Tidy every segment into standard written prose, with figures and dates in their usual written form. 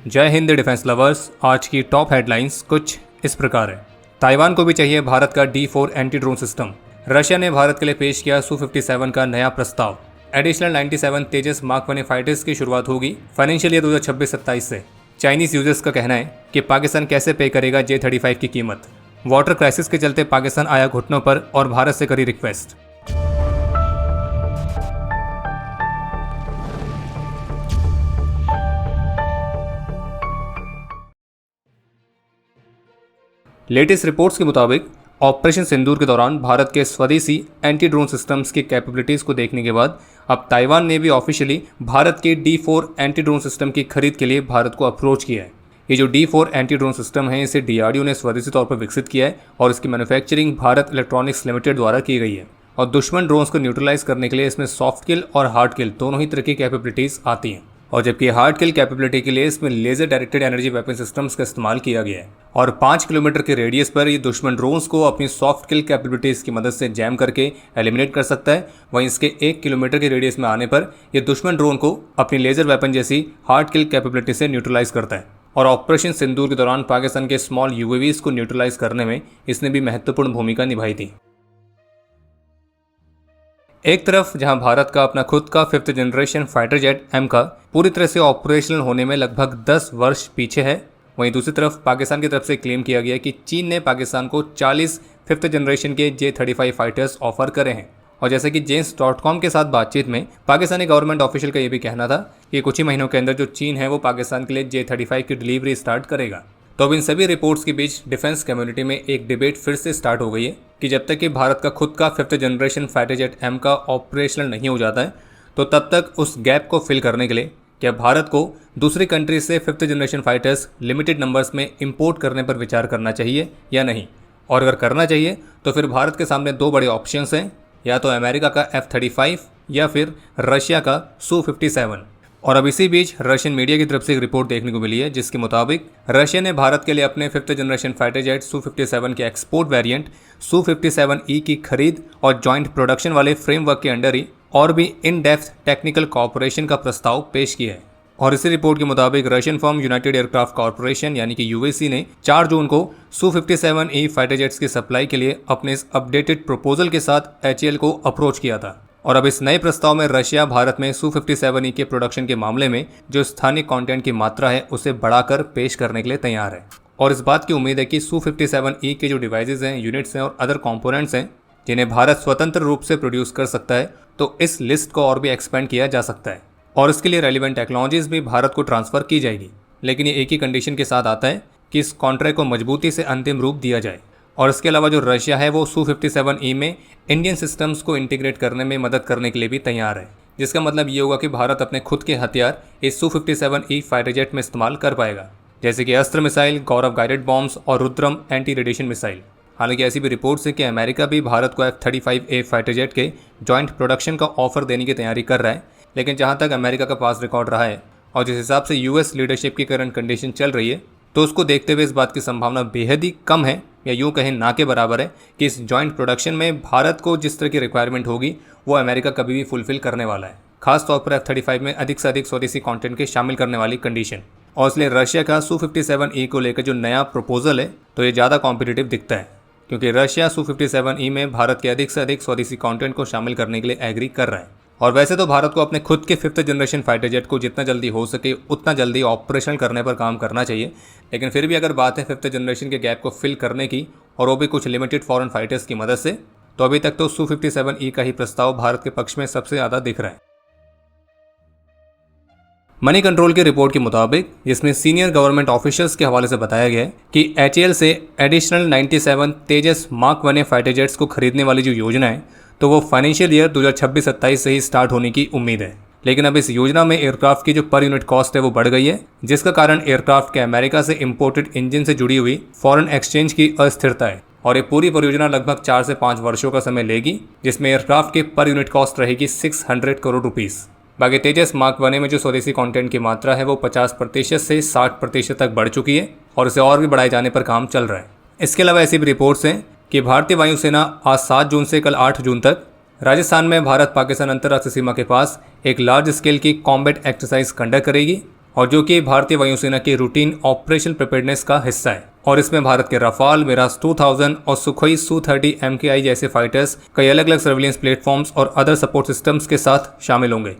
जय Hind defence lovers. आज की टॉप हेडलाइंस कुछ इस प्रकार है। ताइवान को भी चाहिए भारत का D4 anti drone system. Russia ने भारत के लिए पेश किया Su-57 का नया प्रस्ताव। एडिशनल 97 तेजस मार्क 1 फाइटर्स की शुरुआत होगी फाइनेंशियल ईयर 2026-27 से। चाइनीज यूजर्स का कहना है कि पाकिस्तान कैसे पे करेगा J-35 की कीमत। वाटर क्राइसिस के चलते पाकिस्तान आया घुटनों पर और भारत से करी रिक्वेस्ट। लेटेस्ट रिपोर्ट्स के मुताबिक ऑपरेशन सिंदूर के दौरान भारत के स्वदेशी एंटी ड्रोन सिस्टम्स की कैपेबिलिटीज़ को देखने के बाद अब ताइवान ने भी ऑफिशियली भारत के D4 एंटी ड्रोन सिस्टम की खरीद के लिए भारत को अप्रोच किया है। ये जो D4 एंटी ड्रोन सिस्टम है इसे DRDO ने स्वदेशी तौर पर विकसित किया है और इसकी मैन्युफैक्चरिंग भारत इलेक्ट्रॉनिक्स लिमिटेड द्वारा की गई है। और दुश्मन ड्रोन्स को न्यूट्रलाइज करने के लिए इसमें सॉफ्ट किल और हार्ड किल दोनों ही तरह की कैपेबिलिटीज़ आती हैं। और जबकि हार्ड किल कैपेबिलिटी के लिए इसमें laser directed energy weapon systems का इस्तेमाल किया गया है और 5 किलोमीटर के रेडियस पर ये दुश्मन ड्रोन्स को अपनी सॉफ्ट किल कैपेबिलिटीज़ की मदद से जैम करके एलिमिनेट कर सकता है। वहीं इसके 1 किलोमीटर के रेडियस में आने पर यह दुश्मन ड्रोन को अपनी लेजर वेपन जैसी हार्ड किल कैपेबिलिटी से न्यूट्रलाइज करता है। और ऑपरेशन सिंदूर के दौरान पाकिस्तान के स्मॉल UAVs को न्यूट्रलाइज करने में इसने भी महत्वपूर्ण भूमिका निभाई थी। एक तरफ जहां भारत का अपना खुद का 5th generation fighter jet MCA पूरी तरह से ऑपरेशनल होने में लगभग 10 वर्ष पीछे है, वहीं दूसरी तरफ पाकिस्तान की तरफ से क्लेम किया गया कि चीन ने पाकिस्तान को 40 5th जनरेशन के J-35 फाइटर्स ऑफर करे हैं। और जैसे कि Janes.com के साथ बातचीत में पाकिस्तानी गवर्नमेंट ऑफिशियल का ये भी कहना था कि कुछ ही महीनों के अंदर जो चीन है वो पाकिस्तान के लिए J-35 की डिलीवरी स्टार्ट करेगा। तो अब इन सभी रिपोर्ट्स के बीच डिफेंस कम्युनिटी में एक डिबेट फिर से स्टार्ट हो गई है कि जब तक कि भारत का खुद का 5th generation fighter jet MCA operational नहीं हो जाता है तो तब तक उस गैप को फिल करने के लिए क्या भारत को दूसरी कंट्री से 5th generation fighters limited numbers में इंपोर्ट करने पर विचार करना चाहिए या नहीं। और अगर करना चाहिए तो फिर भारत के सामने 2 बड़े ऑप्शंस हैं, या तो अमेरिका का F-35 या फिर रशिया का Su-57। और अब इसी बीच रशियन मीडिया की तरफ से एक रिपोर्ट देखने को मिली है जिसके मुताबिक रशिया ने भारत के लिए अपने 5th generation fighter jet Su-57 के एक्सपोर्ट वेरिएंट Su-57E की खरीद और जॉइंट प्रोडक्शन वाले फ्रेमवर्क के अंडर ही और भी इन डेप्थ टेक्निकल कोऑपरेशन का प्रस्ताव पेश किया है। और इसी रिपोर्ट के मुताबिक Russian firm United aircraft corporation यानी कि UAC ने 4 जून को Su-57E फाइटर जेट्स की सप्लाई के लिए अपने इस अपडेटेड प्रपोजल के साथ HAL को अप्रोच किया था। और अब इस नए प्रस्ताव में रशिया भारत में Su-57E के प्रोडक्शन के मामले में जो स्थानीय कंटेंट की मात्रा है उसे बढ़ाकर पेश करने के लिए तैयार है। और इस बात की उम्मीद है कि Su-57E के जो डिवाइसेज हैं, यूनिट्स हैं और अदर कंपोनेंट्स हैं जिन्हें भारत स्वतंत्र रूप से प्रोड्यूस कर सकता है, तो इस लिस्ट को और भी एक्सपेंड किया जा सकता है और इसके लिए रेलिवेंट टेक्नोलॉजीज भी भारत को ट्रांसफ़र की जाएगी। लेकिन ये एक ही कंडीशन के साथ आता है कि इस कॉन्ट्रैक्ट को मजबूती से अंतिम रूप दिया जाए। और इसके अलावा जो रशिया है वो Su-57E में इंडियन सिस्टम्स को इंटीग्रेट करने में मदद करने के लिए भी तैयार है, जिसका मतलब ये होगा कि भारत अपने खुद के हथियार इस Su-57E फाइटर जेट में इस्तेमाल कर पाएगा, जैसे कि अस्त्र मिसाइल, गौरव गाइडेड बॉम्ब्स और रुद्रम एंटी रेडिएशन मिसाइल। हालांकि ऐसी भी रिपोर्ट्स है कि अमेरिका भी भारत को F-35A फाइटर जेट के जॉइंट प्रोडक्शन का ऑफर देने की तैयारी कर रहा है। लेकिन जहाँ तक अमेरिका का पास रिकॉर्ड रहा है और जिस हिसाब से US लीडरशिप की करंट कंडीशन चल रही है, तो उसको देखते हुए इस बात की संभावना बेहद ही कम है, या यूँ कहें ना के बराबर है, कि इस जॉइंट प्रोडक्शन में भारत को जिस तरह की रिक्वायरमेंट होगी वो अमेरिका कभी भी फुलफिल करने वाला है, खासतौर पर F-35 में अधिक से अधिक स्वदेशी कंटेंट के शामिल करने वाली कंडीशन। और इसलिए रशिया का Su-57E को लेकर जो नया प्रपोजल है तो ये ज़्यादा कॉम्पिटिटिव दिखता है, क्योंकि रशिया Su-57E में भारत के अधिक से अधिक स्वदेशी कंटेंट को शामिल करने के लिए एग्री कर रहा है। और वैसे तो भारत को अपने खुद के 5th जनरेशन फाइटर जेट को जितना जल्दी हो सके उतना जल्दी ऑपरेशनल करने पर काम करना चाहिए। लेकिन फिर भी अगर बात है 5th जनरेशन के गैप को फिल करने की, और वो भी कुछ लिमिटेड फॉरेन फाइटर्स की मदद से, तो अभी तक तो Su-57E का ही प्रस्ताव भारत के पक्ष में सबसे ज़्यादा दिख रहा है। मनी कंट्रोल की रिपोर्ट के मुताबिक, जिसमें सीनियर गवर्नमेंट ऑफिशियल्स के हवाले से बताया गया है कि HAL से एडिशनल 97 तेजस मार्क 1 फाइटर जेट्स को खरीदने वाली जो योजना है तो वो फाइनेंशियल ईयर 2026-27 से ही स्टार्ट होने की उम्मीद है। लेकिन अब इस योजना में एयरक्राफ्ट की जो पर यूनिट कॉस्ट है वो बढ़ गई है, जिसका कारण एयरक्राफ्ट के अमेरिका से इंपोर्टेड इंजन से जुड़ी हुई फॉरेन एक्सचेंज की अस्थिरता है। और ये पूरी परियोजना लगभग 4 से 5 वर्षों का समय लेगी, जिसमें एयरक्राफ्ट की पर यूनिट कॉस्ट रहेगी 600 करोड़ रुपीज़। बाकी तेजस मार्क 1 में जो स्वदेशी कंटेंट की मात्रा है वो 50% से 60% तक बढ़ चुकी है और इसे और भी बढ़ाए जाने पर काम चल रहा है। इसके अलावा ऐसी भी रिपोर्ट्स हैं कि भारतीय वायुसेना आज 7 जून से कल 8 जून तक राजस्थान में भारत पाकिस्तान अंतर्राष्ट्रीय सीमा के पास एक लार्ज स्केल की कॉम्बैट एक्सरसाइज कंडक्ट करेगी और जो कि भारतीय वायुसेना के रूटीन ऑपरेशन प्रिपेयर्डनेस का हिस्सा है। और इसमें भारत के रफाल, मिराज 2000 और सुखोई Su-30 MKI जैसे फाइटर्स कई अलग अलग सर्विलेंस प्लेटफॉर्म्स और अदर सपोर्ट सिस्टम्स के साथ शामिल होंगे।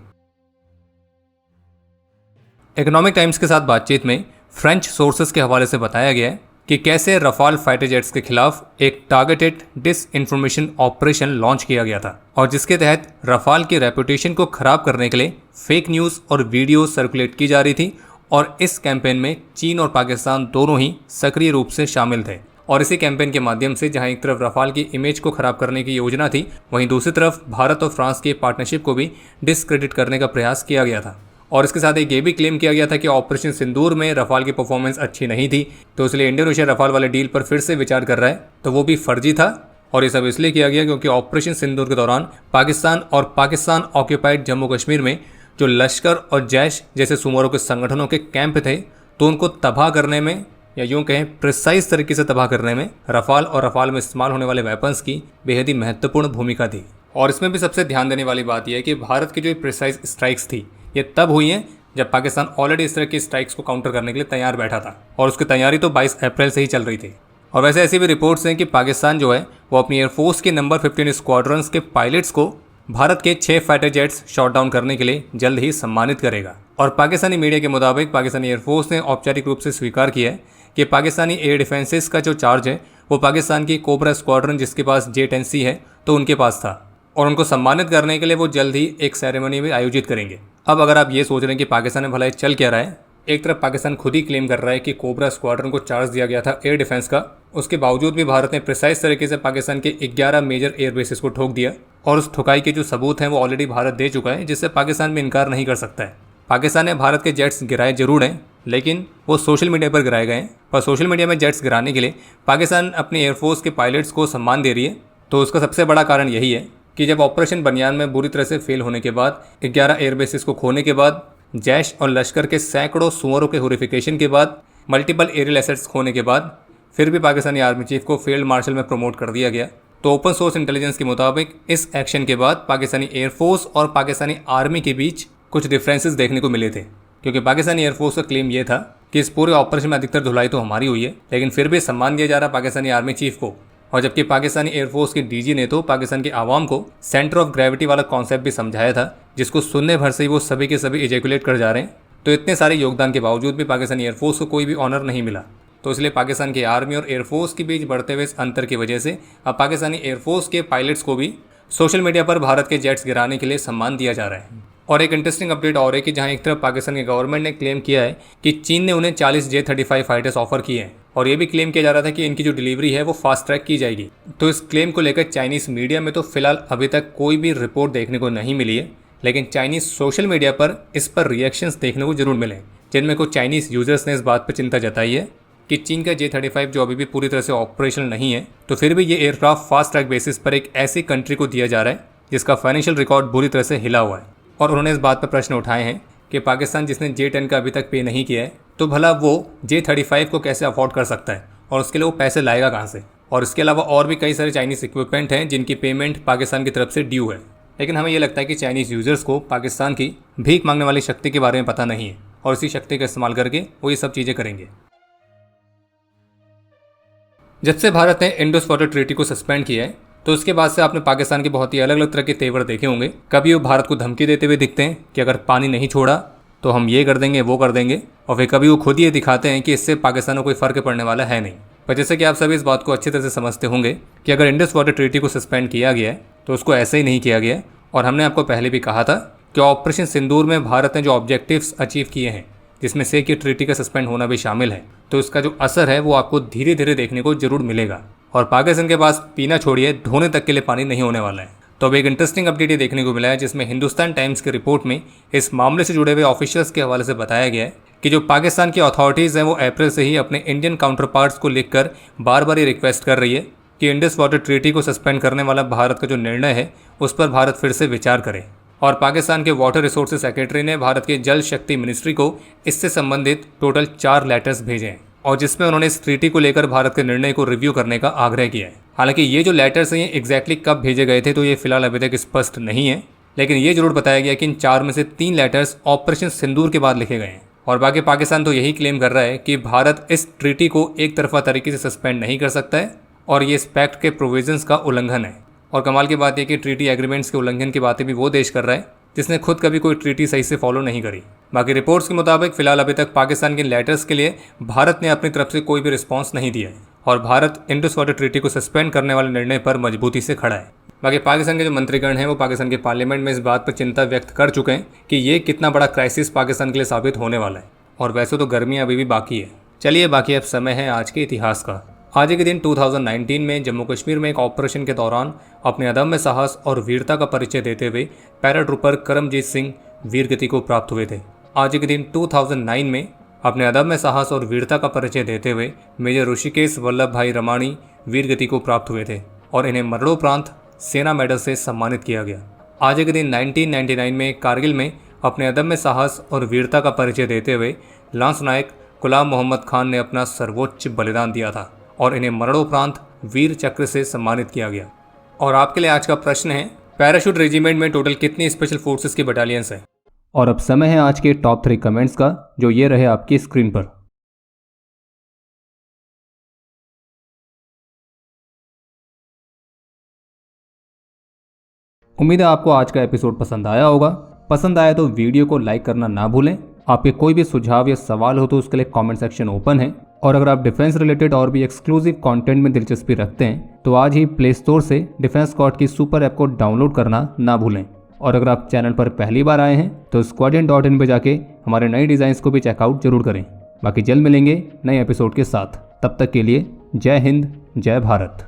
इकोनॉमिक टाइम्स के साथ बातचीत में फ्रेंच सोर्सेस के हवाले से बताया गया है कि कैसे रफाल फाइटर जेट्स के खिलाफ एक targeted disinformation operation launch किया गया था और जिसके तहत रफाल की रेपुटेशन को खराब करने के लिए फेक न्यूज़ और वीडियो सर्कुलेट की जा रही थी। और इस कैंपेन में चीन और पाकिस्तान दोनों ही सक्रिय रूप से शामिल थे। और इसी कैंपेन के माध्यम से जहां एक तरफ रफाल की इमेज को खराब करने की योजना थी, वहीं दूसरी तरफ भारत और फ्रांस की पार्टनरशिप को भी डिस्क्रेडिट करने का प्रयास किया गया था। और इसके साथ ये भी क्लेम किया गया था कि ऑपरेशन सिंदूर में रफाल की परफॉर्मेंस अच्छी नहीं थी, तो इसलिए इंडोनेशिया रफाल वाले डील पर फिर से विचार कर रहा है, तो वो भी फर्जी था। और ये सब इसलिए किया गया क्योंकि ऑपरेशन सिंदूर के दौरान पाकिस्तान और पाकिस्तान ऑक्यूपाइड जम्मू कश्मीर में जो लश्कर और जैश जैसे सुमोरों के संगठनों के कैंप थे, तो उनको तबाह करने में या यूं कहें प्रिसाइज तरीके से तबाह करने में रफाल और रफाल में इस्तेमाल होने वाले वेपन्स की बेहद ही महत्वपूर्ण भूमिका थी। और इसमें भी सबसे ध्यान देने वाली बात यह है कि भारत की जो प्रिसाइज स्ट्राइक्स थी ये तब हुई हैं जब पाकिस्तान ऑलरेडी इस तरह की स्ट्राइक्स को काउंटर करने के लिए तैयार बैठा था और उसकी तैयारी तो 22 अप्रैल से ही चल रही थी। और वैसे ऐसी भी रिपोर्ट्स हैं कि पाकिस्तान जो है वो अपनी एयरफोर्स के नंबर 15 स्क्वाड्रंस के पायलट्स को भारत के 6 फाइटर जेट्स शॉट डाउन करने के लिए जल्द ही सम्मानित करेगा। और पाकिस्तानी मीडिया के मुताबिक पाकिस्तानी एयरफोर्स ने औपचारिक रूप से स्वीकार किया है कि पाकिस्तानी एयर डिफेंसेस का जो चार्ज है वो पाकिस्तान की कोबरा स्क्वाड्रन जिसके पास J-10C है तो उनके पास था और उनको सम्मानित करने के लिए वो जल्द ही एक सेरेमनी भी आयोजित करेंगे। अब अगर आप ये सोच रहे हैं कि पाकिस्तान में भला चल क्या रहा है, एक तरफ पाकिस्तान खुद ही क्लेम कर रहा है कि कोबरा स्क्वाड्रन को चार्ज दिया गया था एयर डिफेंस का, उसके बावजूद भी भारत ने प्रिसाइज तरीके से पाकिस्तान के 11 मेजर एयर बेसिस को ठोक दिया और उस ठुकाई के जो सबूत हैं वो ऑलरेडी भारत दे चुका है, जिससे पाकिस्तान भी इनकार नहीं कर सकता है। पाकिस्तान ने भारत के जेट्स गिराए जरूर हैं, लेकिन वो सोशल मीडिया पर गिराए गए हैं। पर सोशल मीडिया में जेट्स गिराने के लिए पाकिस्तान अपने एयरफोर्स के पायलट्स को सम्मान दे रही है, तो उसका सबसे बड़ा कारण यही है कि जब ऑपरेशन बनियान में बुरी तरह से फेल होने के बाद, 11 एयर बेसिस को खोने के बाद, जैश और लश्कर के सैकड़ों सुअरों के होरिफिकेशन के बाद, मल्टीपल एरियल एसेट्स खोने के बाद फिर भी पाकिस्तानी आर्मी चीफ को फील्ड मार्शल में प्रमोट कर दिया गया। तो ओपन सोर्स इंटेलिजेंस के मुताबिक इस एक्शन के बाद पाकिस्तानी एयरफोर्स और पाकिस्तानी आर्मी के बीच कुछ डिफरेंसेस देखने को मिले थे, क्योंकि पाकिस्तानी एयरफोर्स का क्लेम यह था कि इस पूरे ऑपरेशन में अधिकतर धुलाई तो हमारी हुई है, लेकिन फिर भी सम्मान दिया जा रहा पाकिस्तानी आर्मी चीफ को। और जबकि पाकिस्तानी एयरफोर्स के डीजी ने तो पाकिस्तान के आवाम को सेंटर ऑफ ग्रेविटी वाला कॉन्सेप्ट भी समझाया था, जिसको सुनने भर से ही वो सभी के सभी इजैकुलेट कर जा रहे हैं। तो इतने सारे योगदान के बावजूद भी पाकिस्तानी एयरफोर्स को कोई भी ऑनर नहीं मिला। तो इसलिए पाकिस्तान के आर्मी और एयरफोर्स के बीच बढ़ते हुए इस अंतर की वजह से अब पाकिस्तानी एयरफोर्स के पायलट्स को भी सोशल मीडिया पर भारत के जेट्स गिराने के लिए सम्मान दिया जा रहा है। और एक इंटरेस्टिंग अपडेट और है कि जहां एक तरफ पाकिस्तान की गवर्नमेंट ने क्लेम किया है कि चीन ने उन्हें 40 J-35 फाइटर्स ऑफर किए हैं और ये भी क्लेम किया जा रहा था कि इनकी जो डिलीवरी है वो फास्ट ट्रैक की जाएगी। तो इस क्लेम को लेकर चाइनीज़ मीडिया में तो फिलहाल अभी तक कोई भी रिपोर्ट देखने को नहीं मिली है, लेकिन चाइनीज़ सोशल मीडिया पर इस पर रिएक्शंस देखने को जरूर मिले, जिनमें कुछ चाइनीज़ यूजर्स ने इस बात पर चिंता जताई है कि चीन का J-35 जो अभी भी पूरी तरह से ऑपरेशनल नहीं है, तो फिर भी ये एयरक्राफ्ट फास्ट ट्रैक बेसिस पर एक ऐसी कंट्री को दिया जा रहा है जिसका फाइनेंशियल रिकॉर्ड बुरी तरह से हिला हुआ है। और उन्होंने इस बात पर प्रश्न उठाए हैं कि पाकिस्तान जिसने J-10 का अभी तक पे नहीं किया है, तो भला वो J-35 को कैसे अफोर्ड कर सकता है और उसके लिए वो पैसे लाएगा कहाँ से। और इसके अलावा और भी कई सारे चाइनीज़ इक्विपमेंट हैं जिनकी पेमेंट पाकिस्तान की तरफ से ड्यू है। लेकिन हमें यह लगता है कि चाइनीज़ यूजर्स को पाकिस्तान की भीख मांगने वाली शक्ति के बारे में पता नहीं है और इसी शक्ति का इस्तेमाल करके वो ये सब चीज़ें करेंगे। जब से भारत ने इंडस वाटर ट्रीटी को सस्पेंड किया है, तो उसके बाद से आपने पाकिस्तान के बहुत ही अलग अलग तरह के तेवर देखे होंगे। कभी वो भारत को धमकी देते हुए दिखते हैं कि अगर पानी नहीं छोड़ा तो हम ये कर देंगे वो कर देंगे, और फिर कभी वो खुद ही ये दिखाते हैं कि इससे पाकिस्तान को कोई फ़र्क पड़ने वाला है नहीं। पर जैसे कि आप सभी इस बात को अच्छी तरह से समझते होंगे कि अगर इंडस वाटर ट्रीटी को सस्पेंड किया गया है तो उसको ऐसे ही नहीं किया गया। और हमने आपको पहले भी कहा था कि ऑपरेशन सिंदूर में भारत ने जो ऑब्जेक्टिव्स अचीव किए हैं, जिसमें से कि ट्रीटी का सस्पेंड होना भी शामिल है, तो इसका जो असर है वो आपको धीरे धीरे देखने को जरूर मिलेगा। और पाकिस्तान के पास पीना छोड़िए धोने तक के लिए पानी नहीं होने वाला है। तो अब एक इंटरेस्टिंग अपडेट ये देखने को मिला है, जिसमें हिंदुस्तान टाइम्स की रिपोर्ट में इस मामले से जुड़े हुए ऑफिशियल्स के हवाले से बताया गया है कि जो पाकिस्तान की अथॉरिटीज़ हैं वो अप्रैल से ही अपने इंडियन काउंटर पार्ट्स को लिखकर बार बार ये रिक्वेस्ट कर रही है कि इंडस वाटर ट्रीटी को सस्पेंड करने वाला भारत का जो निर्णय है उस पर भारत फिर से विचार करे। और पाकिस्तान के वाटर रिसोर्सेज सेक्रेटरी ने भारत के जल शक्ति मिनिस्ट्री को इससे संबंधित टोटल 4 लेटर्स भेजे हैं और जिसमें उन्होंने इस ट्रीटी को लेकर भारत के निर्णय को रिव्यू करने का आग्रह किया है। हालांकि ये जो लेटर्स हैं ये एग्जैक्टली कब भेजे गए थे तो ये फिलहाल अभी तक स्पष्ट नहीं है, लेकिन ये जरूर बताया गया कि इन 4 में से 3 लेटर्स ऑपरेशन सिंदूर के बाद लिखे गए हैं और बाकी पाकिस्तान तो यही क्लेम कर रहा है कि भारत इस ट्रीटी को एक तरफा तरीके से सस्पेंड नहीं कर सकता है और ये इस पैक्ट के प्रोविजंस का उल्लंघन है। और कमाल की बात यह कि ट्रीटी एग्रीमेंट्स के उल्लंघन की बातें भी वो देश कर रहा है जिसने खुद कभी कोई ट्रीटी सही से फॉलो नहीं करी। बाकी रिपोर्ट्स के मुताबिक फिलहाल अभी तक पाकिस्तान के लेटर्स के लिए भारत ने अपनी तरफ से कोई भी रिस्पॉन्स नहीं दिया है और भारत इंडस वाटर ट्रीटी को सस्पेंड करने वाले निर्णय पर मजबूती से खड़ा है। बाकी पाकिस्तान के जो मंत्रीगण हैं वो पाकिस्तान के पार्लियामेंट में इस बात पर चिंता व्यक्त कर चुके हैं कि ये कितना बड़ा क्राइसिस पाकिस्तान के लिए साबित होने वाला है और वैसे तो गर्मियाँ अभी भी बाकी है। चलिए बाकी अब समय है आज के इतिहास का। आज के दिन 2019 में जम्मू कश्मीर में एक ऑपरेशन के दौरान अपने अदम्य साहस और वीरता का परिचय देते हुए पैराट्रूपर करमजीत सिंह वीरगति को प्राप्त हुए थे। आज के दिन 2009 में अपने अदम्य साहस और वीरता का परिचय देते हुए मेजर ऋषिकेश वल्लभ भाई रमाणी वीरगति को प्राप्त हुए थे और इन्हें मरणोपरांत सेना मेडल से सम्मानित किया गया। आज के दिन 1999 में कारगिल में अपने अदम्य साहस और वीरता का परिचय देते हुए लांस नायक गुलाम मोहम्मद खान ने अपना सर्वोच्च बलिदान दिया था और इन्हें मरणोपरांत वीर चक्र से सम्मानित किया गया। और आपके लिए आज का प्रश्न है, पैराशूट रेजिमेंट में टोटल कितनी स्पेशल फोर्सेस की बटालियंस हैं? और अब समय है आज के टॉप 3 कमेंट्स का, जो ये रहे आपकी स्क्रीन पर। उम्मीद है आपको आज का एपिसोड पसंद आया होगा। पसंद आया तो वीडियो को लाइक करना ना भूलें। आपके कोई भी सुझाव या सवाल हो तो उसके लिए कमेंट सेक्शन ओपन है। और अगर आप डिफेंस रिलेटेड और भी एक्सक्लूसिव कंटेंट में दिलचस्पी रखते हैं तो आज ही प्ले स्टोर से डिफेंस स्क्वाड की सुपर ऐप को डाउनलोड करना ना भूलें। और अगर आप चैनल पर पहली बार आए हैं तो squadron.in पे जाके हमारे नए डिज़ाइंस को भी चेकआउट जरूर करें। बाकी जल्द मिलेंगे नए एपिसोड के साथ। तब तक के लिए जय हिंद, जय भारत।